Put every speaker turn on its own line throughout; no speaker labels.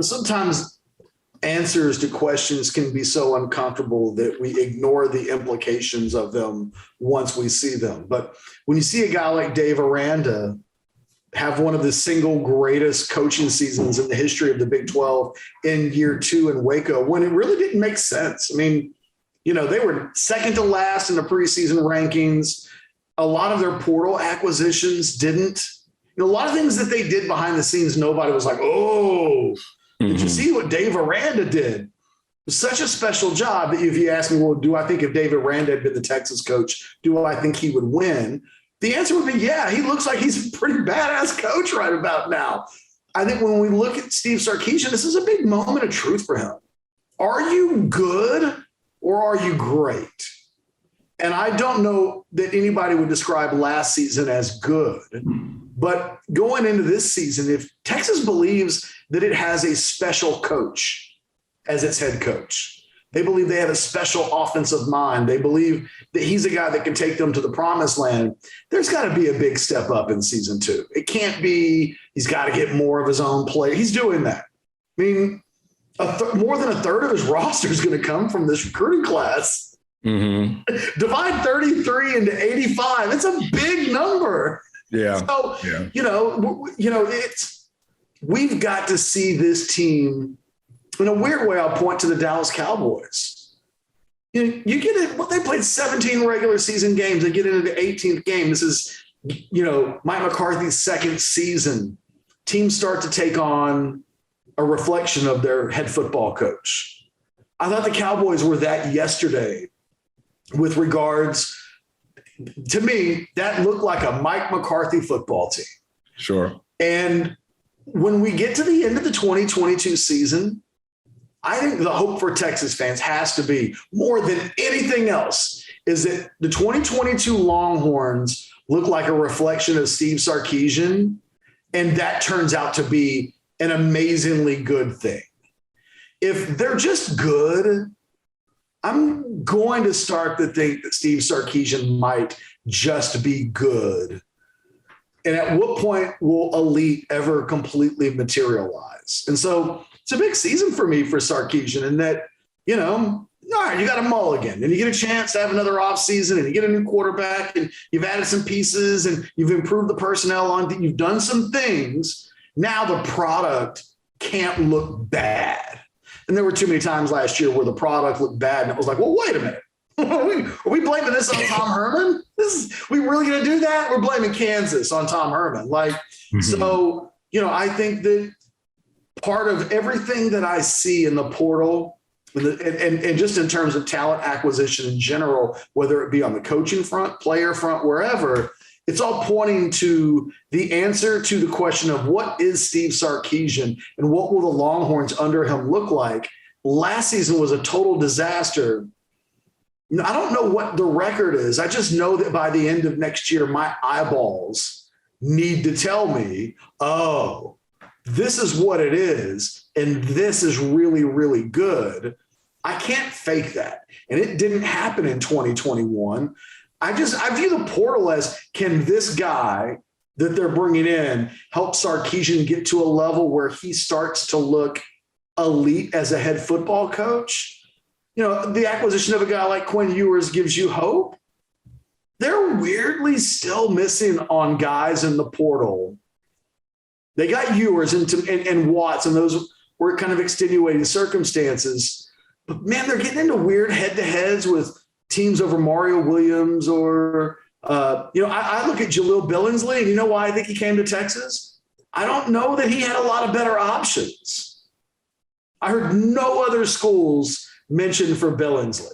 Sometimes answers to questions can be so uncomfortable that we ignore the implications of them once we see them. But when you see a guy like Dave Aranda have one of the single greatest coaching seasons in the history of the Big 12 in year 2 in Waco, when it really didn't make sense. I mean, they were second to last in the preseason rankings. A lot of their portal acquisitions didn't. A lot of things that they did behind the scenes, nobody was like, oh, did you see what Dave Aranda did? It was such a special job that if you ask me, well, do I think if Dave Aranda had been the Texas coach, do I think he would win? The answer would be, yeah, he looks like he's a pretty badass coach right about now. I think when we look at Steve Sarkisian, this is a big moment of truth for him. Are you good or are you great? And I don't know that anybody would describe last season as good. But going into this season, if Texas believes that it has a special coach as its head coach, they believe they have a special offensive mind, they believe that he's a guy that can take them to the promised land, there's got to be a big step up in season 2. It can't be he's got to get more of his own play. He's doing that. I mean, more than a third of his roster is going to come from this recruiting class. Divide 33 into 85. It's a big number.
Yeah.
So, we've got to see this team in a weird way. I'll point to the Dallas Cowboys. You get it. Well, they played 17 regular season games. They get into the 18th game. This is, Mike McCarthy's second season. Teams start to take on a reflection of their head football coach. I thought the Cowboys were that yesterday with regards to me, that looked like a Mike McCarthy football team.
Sure.
And when we get to the end of the 2022 season, I think the hope for Texas fans has to be, more than anything else, is that the 2022 Longhorns look like a reflection of Steve Sarkisian, and that turns out to be an amazingly good thing. If they're just good, I'm going to start to think that Steve Sarkisian might just be good. And at what point will elite ever completely materialize? And so it's a big season for me for Sarkisian in that, all right, you got a mulligan and you get a chance to have another offseason and you get a new quarterback and you've added some pieces and you've improved the personnel on, you've done some things. Now the product can't look bad. And there were too many times last year where the product looked bad and it was like, well, wait a minute. Are we blaming this on Tom Herman? We really going to do that? We're blaming Kansas on Tom Herman. So, I think that part of everything that I see in the portal and just in terms of talent acquisition in general, whether it be on the coaching front, player front, wherever, it's all pointing to the answer to the question of what is Steve Sarkisian and what will the Longhorns under him look like? Last season was a total disaster. I don't know what the record is. I just know that by the end of next year, my eyeballs need to tell me, oh, this is what it is, and this is really, really good. I can't fake that. And it didn't happen in 2021. I view the portal as, can this guy that they're bringing in help Sarkisian get to a level where he starts to look elite as a head football coach? The acquisition of a guy like Quinn Ewers gives you hope. They're weirdly still missing on guys in the portal. They got Ewers and Watts, and those were kind of extenuating circumstances. But, man, they're getting into weird head-to-heads with teams over Mario Williams or, I look at Jaleel Billingsley, and you know why I think he came to Texas? I don't know that he had a lot of better options. I heard no other schools mentioned for Billingsley.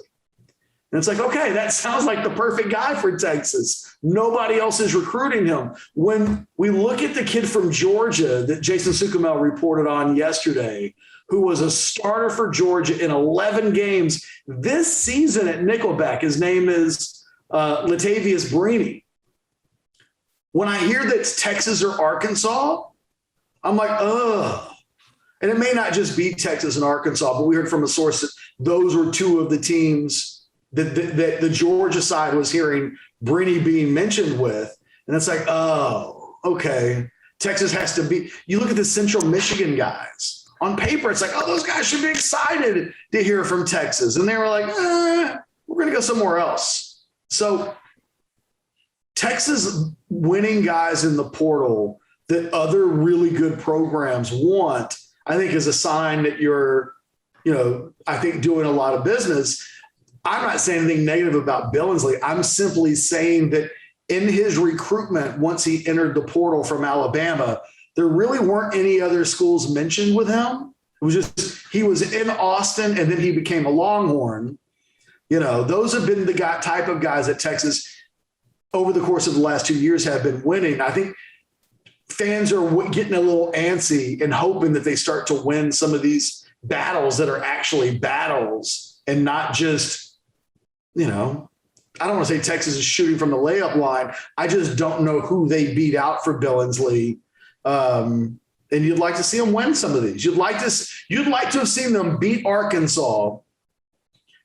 And it's like, okay, that sounds like the perfect guy for Texas. Nobody else is recruiting him. When we look at the kid from Georgia that Jason Sukumel reported on yesterday, who was a starter for Georgia in 11 games this season at Nickelback. His name is Latavious Brini. When I hear that it's Texas or Arkansas, I'm like, ugh. And it may not just be Texas and Arkansas, but we heard from a source that those were two of the teams that the Georgia side was hearing Brini being mentioned with. And it's like, oh, okay. Texas has to be – you look at the Central Michigan guys on paper, it's like, oh, those guys should be excited to hear from Texas. And they were like, we're going to go somewhere else. So Texas winning guys in the portal that other really good programs want, I think is a sign that you're, I think doing a lot of business. I'm not saying anything negative about Billingsley. I'm simply saying that in his recruitment, once he entered the portal from Alabama, there really weren't any other schools mentioned with him. It was just, he was in Austin and then he became a Longhorn. Those have been the type of guys that Texas over the course of the last 2 years have been winning. I think fans are getting a little antsy and hoping that they start to win some of these battles that are actually battles and not just, I don't want to say Texas is shooting from the layup line. I just don't know who they beat out for Billingsley. And you'd like to see them win some of these. You'd like to have seen them beat Arkansas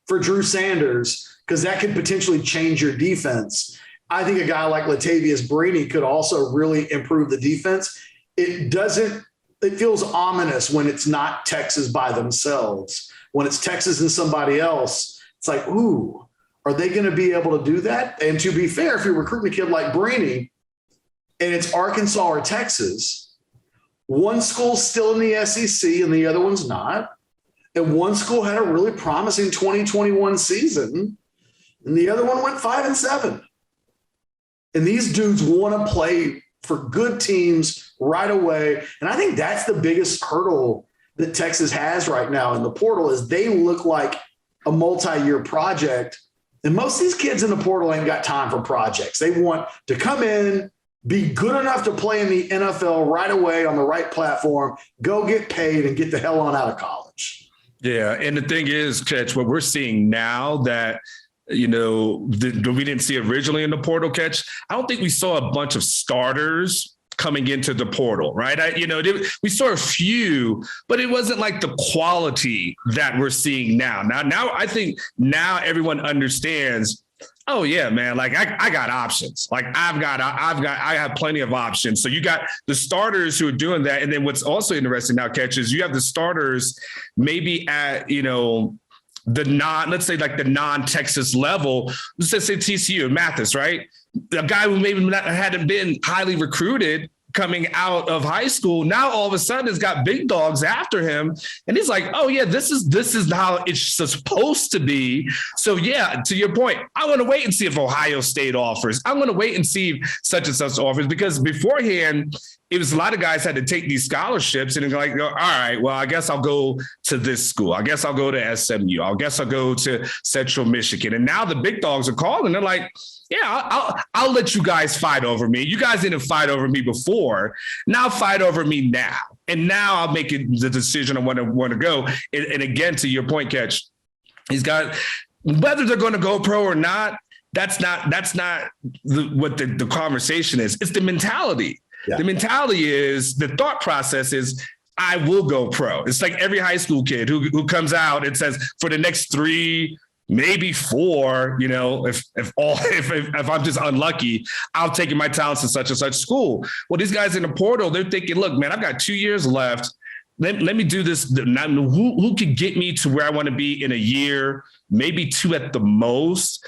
for Drew Sanders, because that could potentially change your defense. I think a guy like Latavious Brini could also really improve the defense. It feels ominous when it's not Texas by themselves. When it's Texas and somebody else, it's like, ooh, are they going to be able to do that? And to be fair, if you're recruiting a kid like Brini and it's Arkansas or Texas, one school's still in the SEC and the other one's not. And one school had a really promising 2021 season and the other one went 5-7. And these dudes want to play for good teams right away. And I think that's the biggest hurdle that Texas has right now in the portal is they look like a multi-year project. And most of these kids in the portal ain't got time for projects. They want to come in, be good enough to play in the NFL right away on the right platform, go get paid and get the hell on out of college.
Yeah. And the thing is, Ketch, what we're seeing now that, we didn't see originally in the portal, Ketch, I don't think we saw a bunch of starters coming into the portal, right? We saw a few, but it wasn't like the quality that we're seeing now. Now I think everyone understands, oh yeah, man, like I got options. Like I have plenty of options. So you got the starters who are doing that. And then what's also interesting now, Ketch, is you have the starters maybe at, the non-Texas level, let's say TCU, Mathis, right? A guy who maybe hadn't been highly recruited coming out of high school, now all of a sudden has got big dogs after him. And he's like, oh yeah, this is how it's supposed to be. So yeah, to your point, I want to wait and see if Ohio State offers. I want to wait and see if such and such offers, because beforehand, it was a lot of guys had to take these scholarships and like, all right, well, I guess I'll go to this school. I guess I'll go to SMU. I guess I'll go to Central Michigan. And now the big dogs are calling. They're like, yeah, I'll let you guys fight over me. You guys didn't fight over me before. Now fight over me now. And now I'll make it the decision on when I want to go. And again, to your point, Ketch, he's got, whether they're going to go pro or not, that's not what the conversation is. It's the mentality. Yeah. The mentality is, the thought process is, I will go pro. It's like every high school kid who comes out and says, for the next 3, maybe 4, if I'm just unlucky, I'll take my talents to such and such school. Well, these guys in the portal, they're thinking, look, man, I've got 2 years left. Let me do this. Who could get me to where I want to be in a year, maybe 2 at the most,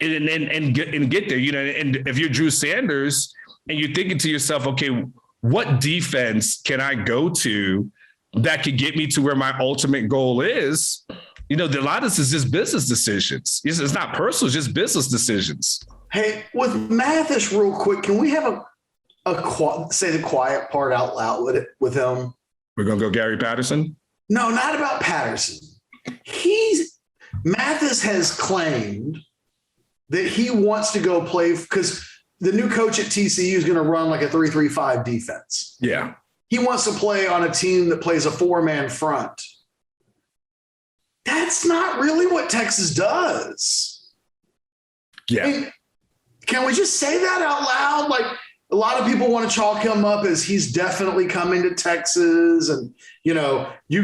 and get there. And if you're Drew Sanders and you're thinking to yourself, okay, what defense can I go to that could get me to where my ultimate goal is? A lot of this is just business decisions. It's not personal, it's just business decisions.
Hey, with Mathis, real quick, can we have say the quiet part out loud with him?
We're going to go Gary Patterson?
No, not about Patterson. Mathis has claimed that he wants to go play, because the new coach at TCU is going to run like a 3-3-5 defense.
Yeah.
He wants to play on a team that plays a 4-man front. That's not really what Texas does.
Yeah.
I mean, can we just say that out loud? Like, a lot of people want to chalk him up as he's definitely coming to Texas. And, you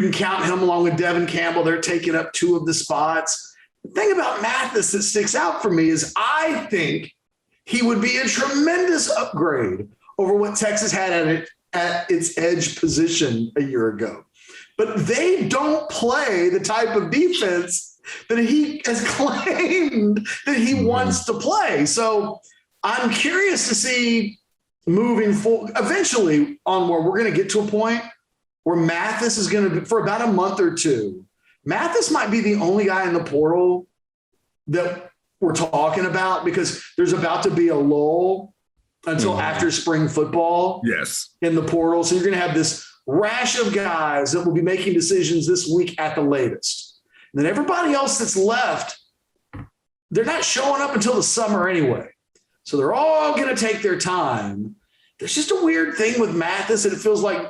can count him along with Devin Campbell. They're taking up 2 of the spots. The thing about Mathis that sticks out for me is I think he would be a tremendous upgrade over what Texas had at its edge position a year ago. but they don't play the type of defense that he has claimed that he wants to play. So I'm curious to see moving forward. Eventually, Anwar, we're going to get to a point where Mathis is going to be, for about a month or two, Mathis might be the only guy in the portal that we're talking about, because there's about to be a lull until after spring football in the portal. So you're going to have this rash of guys that will be making decisions this week at the latest. And then everybody else that's left, they're not showing up until the summer anyway. So they're all going to take their time. There's just a weird thing with Mathis that it feels like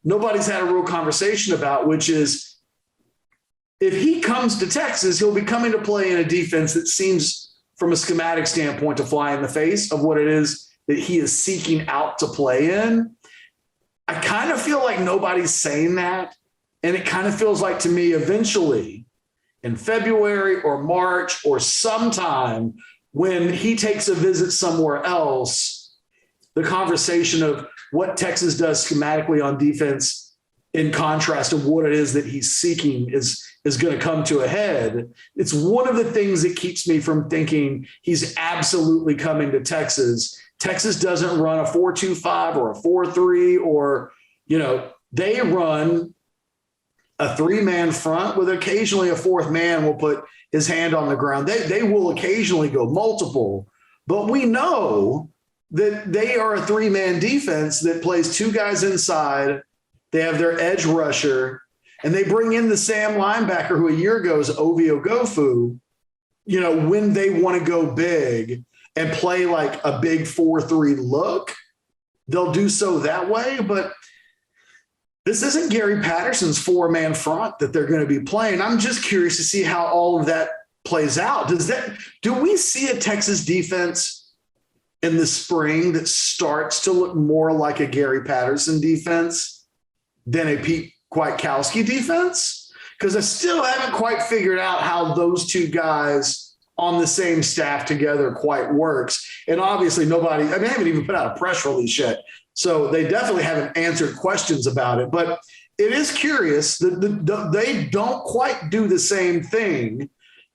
nobody's had a real conversation about, which is if he comes to Texas, he'll be coming to play in a defense that seems, from a schematic standpoint, to fly in the face of what it is that he is seeking out to play in. I kind of feel like nobody's saying that. And it kind of feels like to me, eventually in February or March or sometime when he takes a visit somewhere else, the conversation of what Texas does schematically on defense in contrast to what it is that he's seeking is going to come to a head. It's one of the things that keeps me from thinking he's absolutely coming to Texas. Texas doesn't run a 4-2-5 or a 4-3, or, they run a 3-man front with occasionally a fourth man will put his hand on the ground. They will occasionally go multiple, but we know that they are a 3-man defense that plays 2 guys inside. They have their edge rusher, and they bring in the Sam linebacker who a year ago was Ovie Ogofu, when they want to go big and play like a big 4-3 look, they'll do so that way. But this isn't Gary Patterson's 4-man front that they're going to be playing. I'm just curious to see how all of that plays out. Do we see a Texas defense in the spring that starts to look more like a Gary Patterson defense than a Pete Kwiatkowski defense? Because I still haven't quite figured out how those two guys on the same staff together quite works. And obviously they haven't even put out a press release yet. So they definitely haven't answered questions about it. But it is curious that they don't quite do the same thing.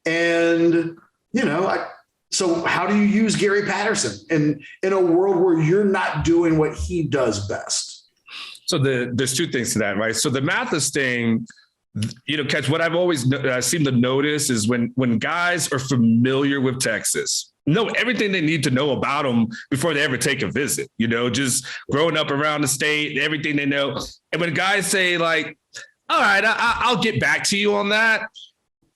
And, so how do you use Gary Patterson in a world where you're not doing what he does best?
So there's 2 things to that, right? So the Mathis thing, Ketch, what I've always seemed to notice is when guys are familiar with Texas, know everything they need to know about them before they ever take a visit, just growing up around the state, everything they know. And when guys say like, all right, I'll get back to you on that,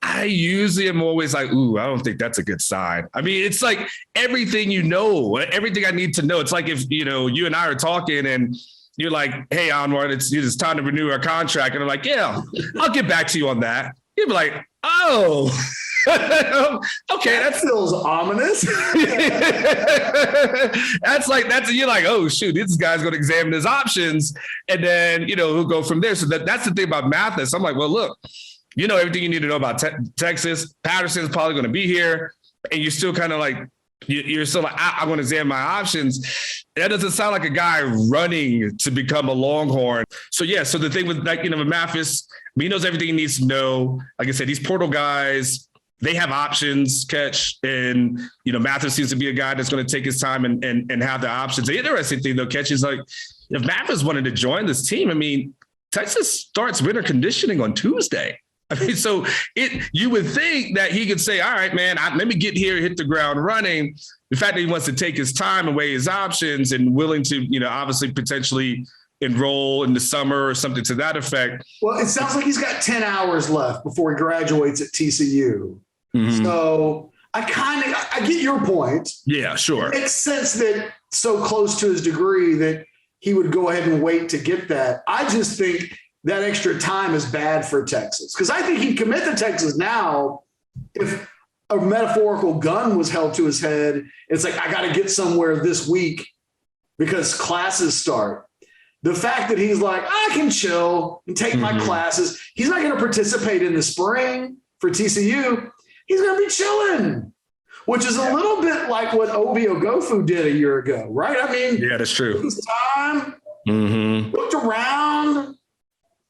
I usually am always like, ooh, I don't think that's a good sign. I mean, it's like everything everything I need to know. It's like if, you and I are talking and you're like, hey, Anwar, it's time to renew our contract. And I'm like, yeah, I'll get back to you on that. You'd be like, oh, okay.
That feels ominous.
You're like, oh, shoot, this guy's going to examine his options. And then, we'll go from there. So that's the thing about Mathis. I'm like, well, look, everything you need to know about Texas. Patterson's probably going to be here. And you're still kind of like, you're still like, I want to examine my options. That doesn't sound like a guy running to become a Longhorn. So, so the thing with with Mathis, he knows everything he needs to know. Like I said, these portal guys, they have options, Ketch. And, Mathis seems to be a guy that's going to take his time and have the options. The interesting thing, though, Ketch, is like, if Mathis wanted to join this team, I mean, Texas starts winter conditioning on Tuesday. I mean, so you would think that he could say, all right, man, let me get here, hit the ground running. The fact that he wants to take his time and weigh his options and willing to, obviously potentially enroll in the summer or something to that effect.
Well, it sounds like he's got 10 hours left before he graduates at TCU. Mm-hmm. So I get your point.
Yeah, sure.
It makes sense that so close to his degree that he would go ahead and wait to get that. I just think that extra time is bad for Texas, because I think he'd commit to Texas now if a metaphorical gun was held to his head. It's like, I got to get somewhere this week because classes start. The fact that he's like, I can chill and take my classes. He's not going to participate in the spring for TCU. He's going to be chilling, which is a little bit like what Ovie Ogofu did a year ago, right? I mean,
yeah, that's true.
His time, looked around,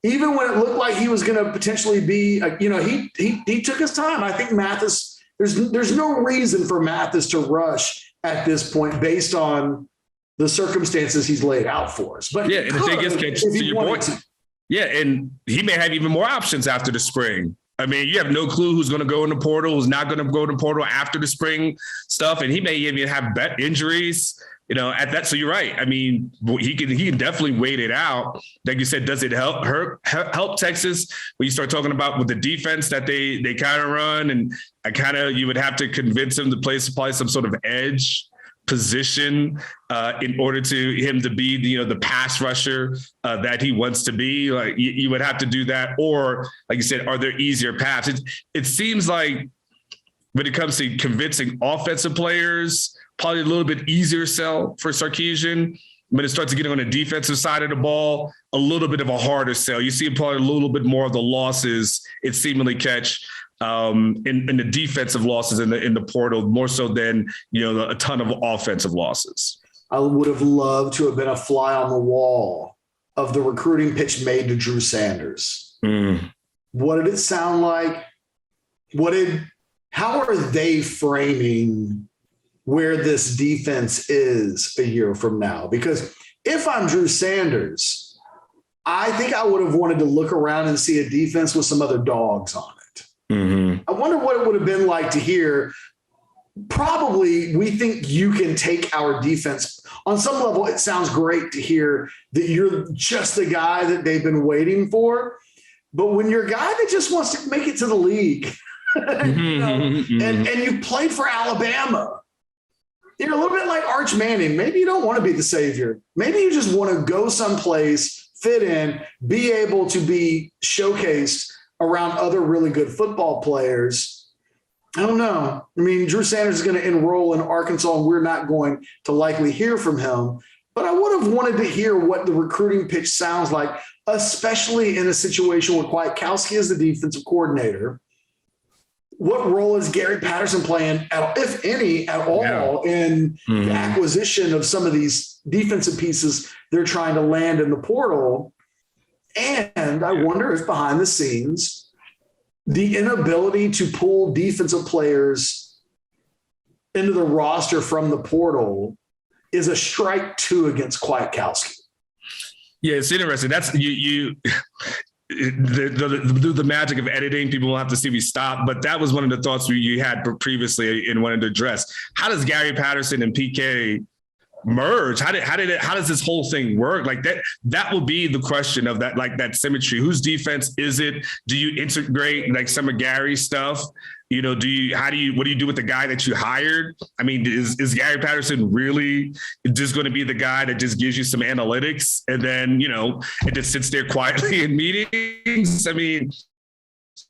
even when it looked like he was going to potentially be, he took his time. I think Mathis, there's no reason for Mathis to rush at this point based on the circumstances he's laid out for us. But
yeah, and the thing is, to your point, yeah, and he may have even more options after the spring. I mean, you have no clue who's going to go in the portal, who's not going to go in the portal after the spring stuff, and he may even have injuries. At that. So you're right. I mean, he can definitely wait it out. Like you said, does it help Texas when you start talking about with the defense that they kind of run, and you would have to convince him to play some sort of edge position in order to him to be the pass rusher that he wants to be. Like you would have to do that, or like you said, are there easier paths? It seems like when it comes to convincing offensive players, probably a little bit easier sell for Sarkisian. When it starts to get on the defensive side of the ball, a little bit of a harder sell. You see probably a little bit more of the losses it seemingly catch in the defensive losses in the portal, more so than a ton of offensive losses.
I would have loved to have been a fly on the wall of the recruiting pitch made to Drew Sanders. What did it sound like? How are they framing where this defense is a year from now? Because if I'm Drew Sanders, I think I would have wanted to look around and see a defense with some other dogs on it. Mm-hmm. I wonder what it would have been like to hear, probably, we think you can take our defense. On some level, it sounds great to hear that you're just the guy that they've been waiting for. But when you're a guy that just wants to make it to the league, and you played for Alabama, you're a little bit like Arch Manning. Maybe you don't want to be the savior. Maybe you just want to go someplace, fit in, be able to be showcased around other really good football players. I don't know. I mean, Drew Sanders is going to enroll in Arkansas, and we're not going to likely hear from him. But I would have wanted to hear what the recruiting pitch sounds like, especially in a situation where Kwiatkowski is the defensive coordinator. What role is Gary Patterson playing, if any, at all, in the acquisition of some of these defensive pieces they're trying to land in the portal? And I wonder if behind the scenes, the inability to pull defensive players into the roster from the portal is a strike two against Kwiatkowski.
Yeah, it's interesting. That's the magic of editing. People will have to see me stop, but that was one of the thoughts you had previously and wanted to address. How does Gary Patterson and PK merge? How does this whole thing work? Like that will be the question of that, like that symmetry. Whose defense is it? Do you integrate like some of Gary's stuff? What do you do with the guy that you hired? I mean, is Gary Patterson really just going to be the guy that just gives you some analytics and then, it just sits there quietly in meetings? I mean,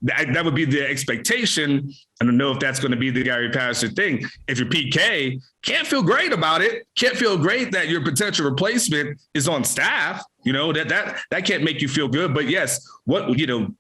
that would be the expectation. I don't know if that's going to be the Gary Patterson thing. If you're PK, can't feel great about it. Can't feel great that your potential replacement is on staff. That can't make you feel good. But yes,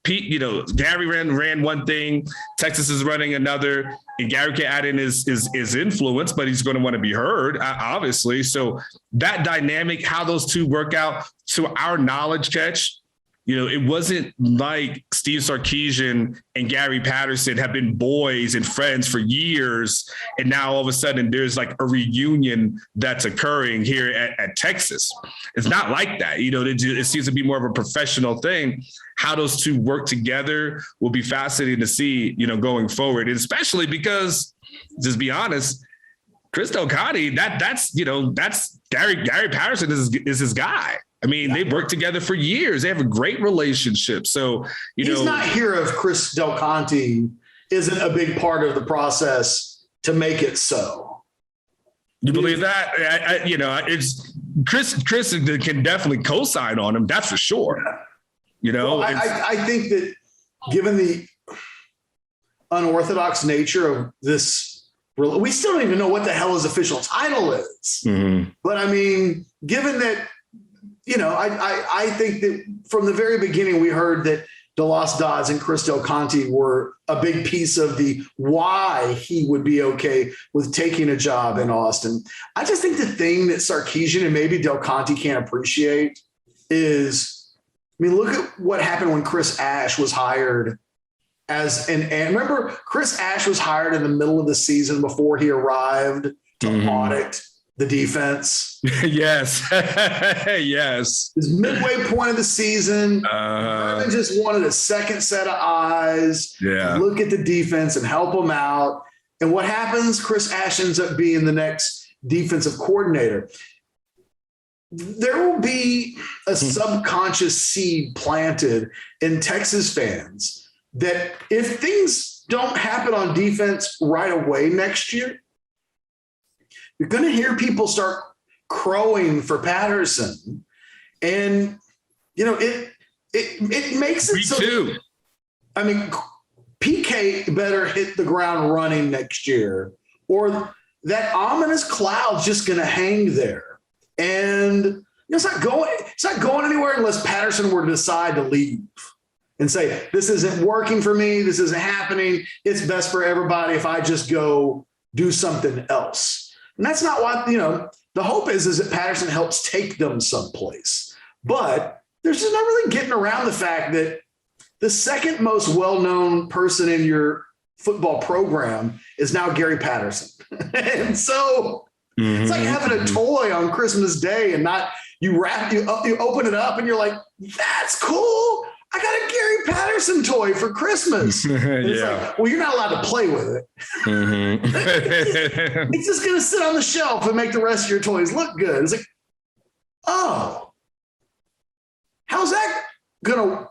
Pete, Gary ran one thing, Texas is running another, and Gary can add in his influence, but he's going to want to be heard, obviously. So that dynamic, how those two work out, to our knowledge, Ketch, it wasn't like Steve Sarkisian and Gary Patterson have been boys and friends for years, and now all of a sudden there's like a reunion that's occurring here at Texas. It's not like that. It seems to be more of a professional thing. How those two work together will be fascinating to see, going forward, and especially because, just be honest, Chris Del Conte, that's Gary Patterson is his guy. I mean, they've worked together for years. They have a great relationship. So,
he's not here if Chris Del Conte isn't a big part of the process to make it so.
You believe that? It's Chris can definitely co-sign on him. That's for sure.
Well, I think that given the unorthodox nature of this, we still don't even know what the hell his official title is. Mm-hmm. But I mean, given that, I think that from the very beginning, we heard that DeLoss Dodds and Chris Del Conte were a big piece of the why he would be okay with taking a job in Austin. I just think the thing that Sarkisian and maybe Del Conte can't appreciate is mean, look at what happened when Chris Ash was hired and remember, Chris Ash was hired in the middle of the season before he arrived to audit the defense.
Yes. Yes.
His midway point of the season, Herman just wanted a second set of eyes to look at the defense and help them out. And what happens? Chris Ash ends up being the next defensive coordinator. There will be a subconscious seed planted in Texas fans that if things don't happen on defense right away next year, you're going to hear people start crowing for Patterson. And, it makes it so.
Too.
I mean, PK better hit the ground running next year, or that ominous cloud's just going to hang there. And it's not going anywhere unless Patterson were to decide to leave and say, this isn't working for me. This isn't happening. It's best for everybody if I just go do something else. And that's not what, the hope is that Patterson helps take them someplace. But there's just not really getting around the fact that the second most well-known person in your football program is now Gary Patterson. And so it's like having a toy on Christmas Day and you open it up and you're like, that's cool. I got a Gary Patterson toy for Christmas. It's like, well, you're not allowed to play with it. It's just going to sit on the shelf and make the rest of your toys look good. It's like, oh, how's that going to,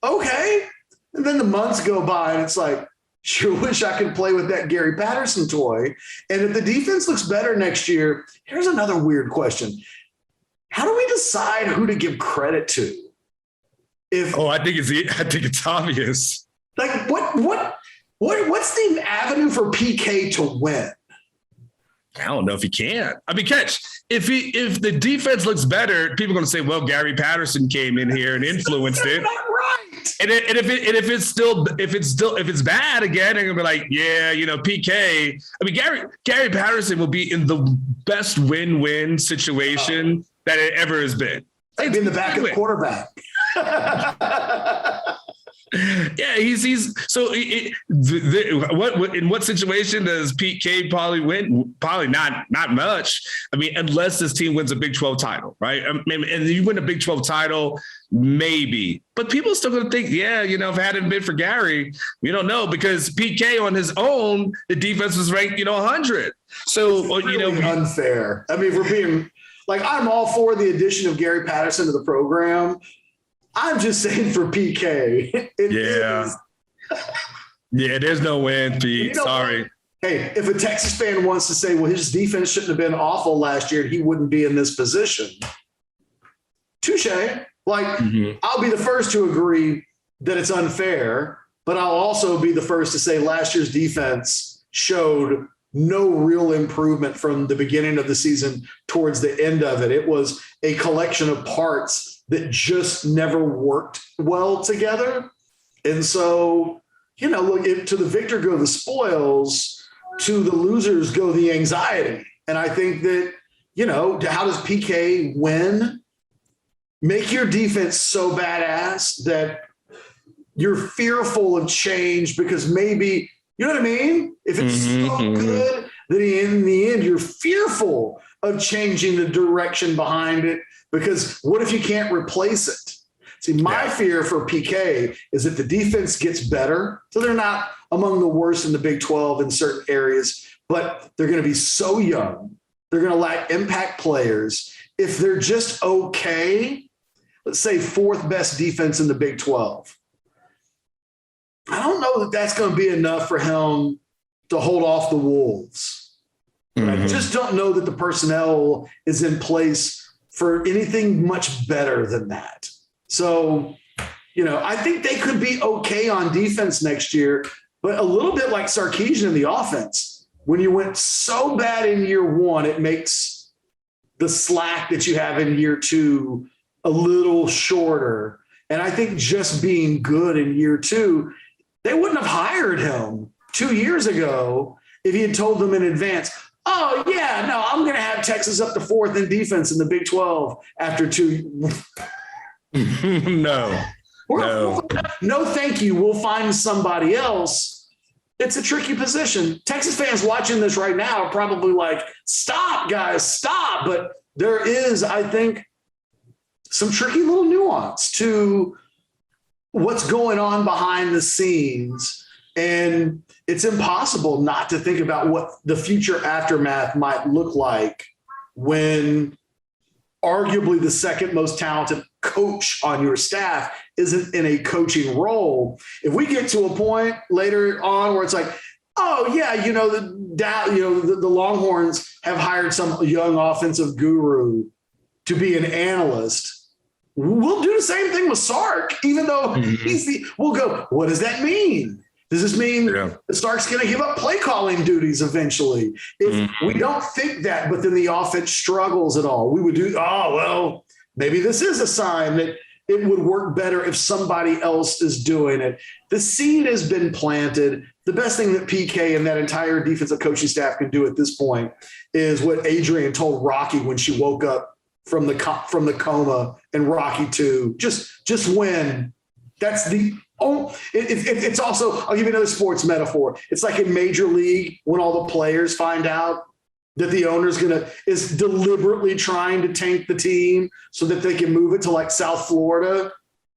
okay. And then the months go by and it's like, sure wish I could play with that Gary Patterson toy. And if the defense looks better next year, here's another weird question. How do we decide who to give credit to?
I think it's obvious.
Like what's the avenue for PK to win?
I don't know if he can. I mean, if the defense looks better, people are going to say, well, Gary Patterson came in here and influenced it.
Not right.
And if it's bad again, they're gonna be like, PK. I mean, Gary Patterson will be in the best win-win situation that it ever has been.
Like being the backup quarterback.
Yeah, he's so. In what situation does Pete K probably win? Probably not much. I mean, unless this team wins a Big 12 title, right? I mean, and you win a Big 12 title, maybe. But people are still going to think, if it hadn't been for Gary, we don't know, because PK on his own, the defense was ranked, 100. So
really unfair. I mean, we're being like, I'm all for the addition of Gary Patterson to the program. I'm just saying for PK.
There's no win, Pete. Sorry.
What? Hey, if a Texas fan wants to say, well, his defense shouldn't have been awful last year, he wouldn't be in this position. Touche. I'll be the first to agree that it's unfair, but I'll also be the first to say last year's defense showed no real improvement from the beginning of the season towards the end of it. It was a collection of parts that just never worked well together. And so, look, to the victor go the spoils, to the losers go the anxiety. And I think that, how does PK win? Make your defense so badass that you're fearful of change because maybe, you know what I mean? If it's so good that in the end, you're fearful of changing the direction behind it, because what if you can't replace it? See, my fear for PK is that the defense gets better. So they're not among the worst in the Big 12 in certain areas, but they're going to be so young. They're going to lack impact players. If they're just okay, let's say fourth best defense in the Big 12. I don't know that that's going to be enough for him to hold off the Wolves. I just don't know that the personnel is in place for anything much better than that. So, I think they could be okay on defense next year, but a little bit like Sarkisian in the offense. When you went so bad in year one, it makes the slack that you have in year two a little shorter. And I think just being good in year two, they wouldn't have hired him 2 years ago if he had told them in advance, oh, yeah, no, I'm going to have Texas up to fourth in defense in the Big 12 after 2.
No.
No, thank you. We'll find somebody else. It's a tricky position. Texas fans watching this right now are probably like, stop, guys, stop. But there is, I think, some tricky little nuance to what's going on behind the scenes. And it's impossible not to think about what the future aftermath might look like when arguably the second most talented coach on your staff isn't in a coaching role. If we get to a point later on where it's like, oh yeah, the Longhorns have hired some young offensive guru to be an analyst, we'll do the same thing with Sark, even though we'll go, what does that mean? Does this mean that Sark's going to give up play calling duties eventually? If we don't think that, but then the offense struggles at all, we would do, maybe this is a sign that it would work better if somebody else is doing it. The seed has been planted. The best thing that PK and that entire defensive coaching staff can do at this point is what Adrian told Rocky when she woke up from the coma in Rocky 2. Just win. That's the it's also, I'll give you another sports metaphor. It's like in Major League when all the players find out that the owner's is deliberately trying to tank the team so that they can move it to like South Florida.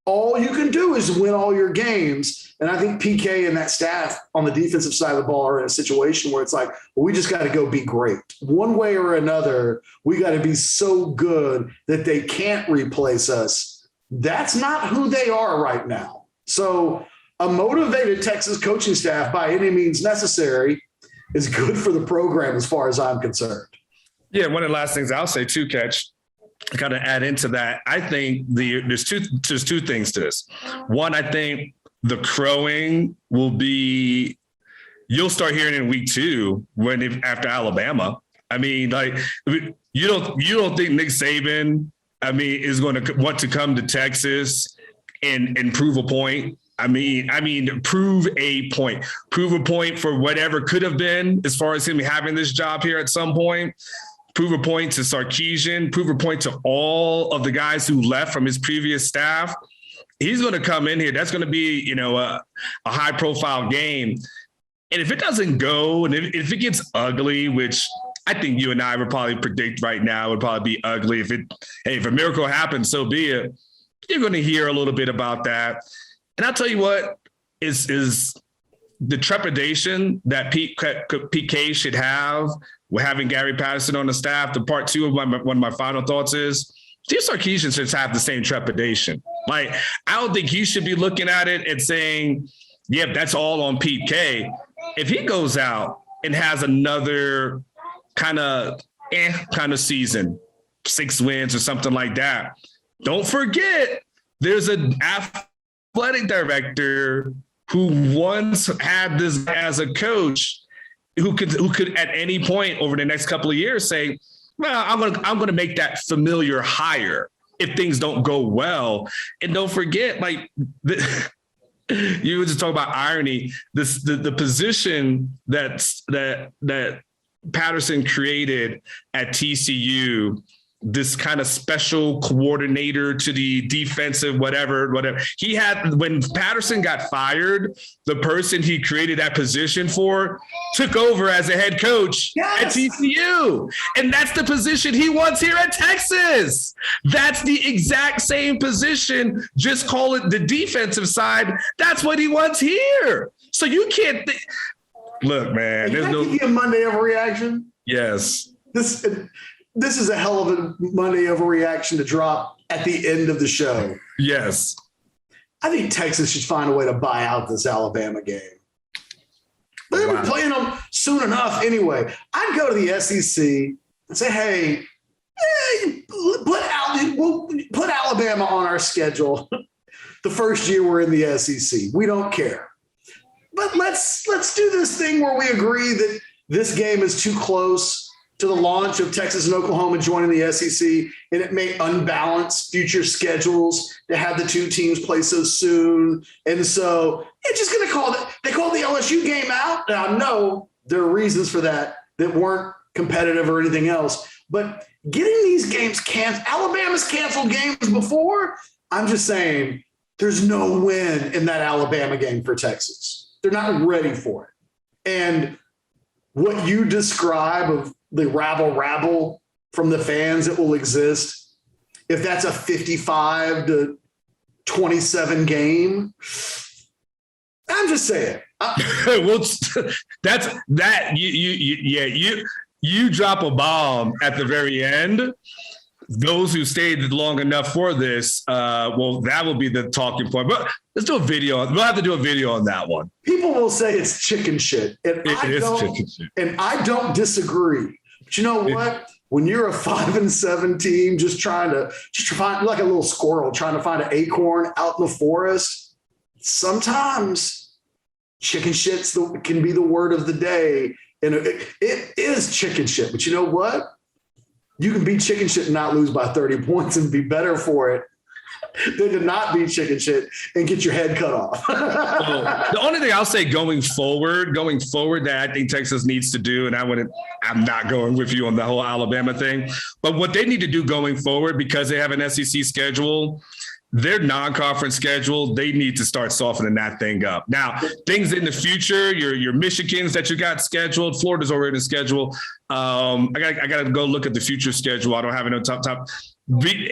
All you can do is win all your games. And I think PK and that staff on the defensive side of the ball are in a situation where it's like, well, we just got to go be great. One way or another, we got to be so good that they can't replace us. That's not who they are right now. So a motivated Texas coaching staff by any means necessary is good for the program as far as I'm concerned.
Yeah, one of the last things I'll say too, Ketch, kind of add into that, I think there's two things to this. One, I think the crowing will be, you'll start hearing in week 2 after Alabama. I mean, like you don't think Nick Saban, is going to want to come to Texas and prove a point. I mean, prove a point for whatever could have been as far as him having this job here at some point. Prove a point to Sarkisian, prove a point to all of the guys who left from his previous staff. He's going to come in here. That's going to be, a high profile game. And if it doesn't go, and if it gets ugly, which I think you and I would probably predict right now would probably be ugly. If a miracle happens, so be it. You're going to hear a little bit about that. And I'll tell you what is the trepidation that PK should have with having Gary Patterson on the staff. The part 2 of one of my final thoughts is Steve Sarkisian should have the same trepidation. Like, I don't think he should be looking at it and saying, yep, that's all on PK. If he goes out and has another kind of season, 6 wins or something like that, don't forget there's an athletic director who once had this as a coach who could at any point over the next couple of years say, well, I'm going to make that familiar hire if things don't go well. And don't forget, like, you were just talking about irony. The position that Patterson created at TCU, this kind of special coordinator to the defensive, whatever. He had, when Patterson got fired, the person he created that position for took over as a head coach at TCU. And that's the position he wants here at Texas. That's the exact same position. Just call it the defensive side. That's what he wants here. So you can't look, man.
Can I give you a Monday overreaction?
Yes.
This is a hell of a Monday overreaction to drop at the end of the show.
Yes.
I think Texas should find a way to buy out this Alabama game. They're going to be playing them soon enough anyway. I'd go to the SEC and say, hey, we'll put Alabama on our schedule the first year we're in the SEC. We don't care. But let's do this thing where we agree that this game is too close to the launch of Texas and Oklahoma joining the SEC, and it may unbalance future schedules to have the two teams play so soon. And so it's just going to they called the LSU game out. Now, I know there are reasons for that weren't competitive or anything else, but getting these games canceled, Alabama's canceled games before, I'm just saying there's no win in that Alabama game for Texas. They're not ready for it. And what you describe of the rabble from the fans that will exist, if that's a 55-27 game, I'm just saying.
Well, that's that. You drop a bomb at the very end. Those who stayed long enough for this, well, that will be the talking point. But let's do a video. We'll have to do a video on that one.
People will say it's chicken shit. And
It is chicken shit.
And I don't disagree. But you know what? When you're a 5-7 team, just trying to find like a little squirrel trying to find an acorn out in the forest, sometimes chicken shit can be the word of the day. And it is chicken shit. But you know what? You can beat chicken shit and not lose by 30 points and be better for it than to not beat chicken shit and get your head cut off.
The only thing I'll say going forward that I think Texas needs to do, and I'm not going with you on the whole Alabama thing, but what they need to do going forward, because they have an SEC schedule, their non-conference schedule, they need to start softening that thing up. Now, things in the future, your Michigans that you got scheduled, Florida's already in schedule. I got to go look at the future schedule. I don't have it on top.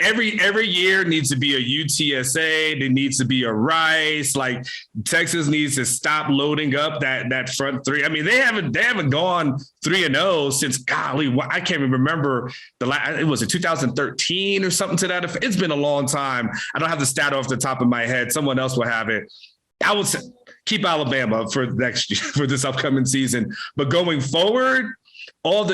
Every year needs to be a UTSA. There needs to be a Rice. Like Texas needs to stop loading up that front three. I mean, they haven't gone 3-0 since I can't even remember it was 2013 or something to that effect. It's been a long time. I don't have the stat off the top of my head. Someone else will have it. I would say keep Alabama for next year, for this upcoming season. But going forward,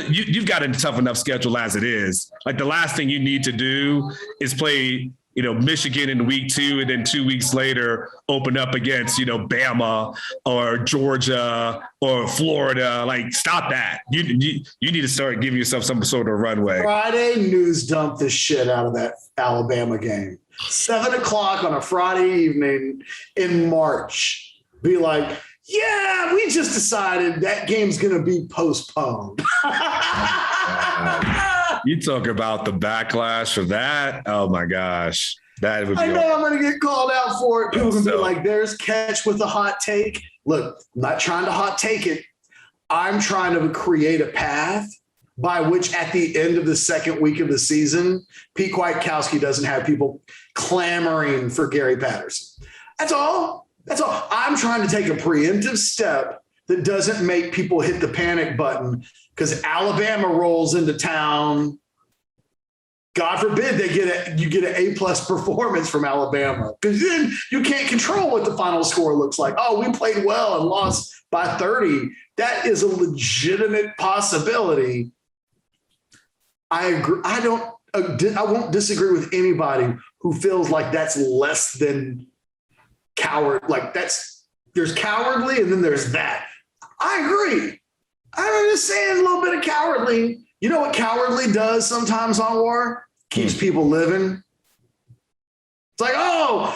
you've got a tough enough schedule as it is. Like the last thing you need to do is play, Michigan in week 2, and then 2 weeks later open up against, Bama or Georgia or Florida. Like, stop that. You need to start giving yourself some sort of runway.
Friday news dump the shit out of that Alabama game. 7:00 on a Friday evening in March. Be like, yeah, we just decided that game's going to be postponed.
You talk about the backlash for that. Oh my gosh. That would be
I know I'm going to get called out for it. People going to be like, there's Ketch with a hot take. Look, I'm not trying to hot take it. I'm trying to create a path by which at the end of the second week of the season, Pete Kwiatkowski doesn't have people clamoring for Gary Patterson. That's all. I'm trying to take a preemptive step that doesn't make people hit the panic button because Alabama rolls into town. God forbid you get an A+ performance from Alabama, because then you can't control what the final score looks like. Oh, we played well and lost by 30. That is a legitimate possibility. I agree. I won't disagree with anybody who feels like that's less than coward. Like there's cowardly and then there's that. I agree. I'm just saying a little bit of cowardly. You know what cowardly does sometimes, Anwar? Keeps people living. It's like, oh,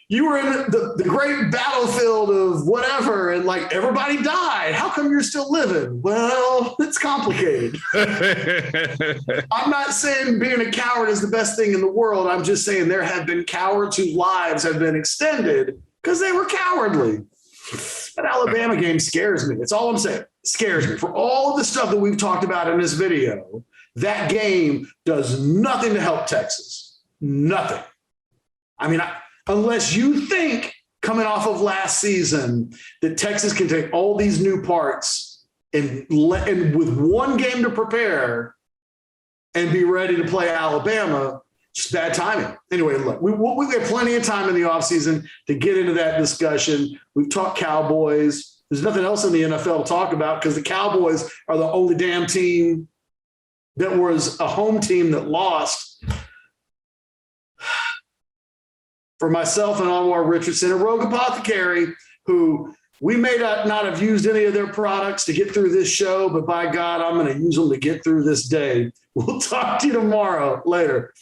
you were in the great battlefield of whatever, and like everybody died. How come you're still living? Well, it's complicated. I'm not saying being a coward is the best thing in the world. I'm just saying there have been cowards whose lives have been extended because they were cowardly. That Alabama game scares me. That's all I'm saying. It scares me. For all of the stuff that we've talked about in this video, that game does nothing to help Texas. Nothing. I mean, unless you think coming off of last season that Texas can take all these new parts and with one game to prepare and be ready to play Alabama, just bad timing. Anyway, look, we have plenty of time in the offseason to get into that discussion. We've talked Cowboys. There's nothing else in the NFL to talk about because the Cowboys are the only damn team that was a home team that lost. For myself and Anwar Richardson, a rogue apothecary, who we may not have used any of their products to get through this show, but by God, I'm going to use them to get through this day. We'll talk to you tomorrow. Later.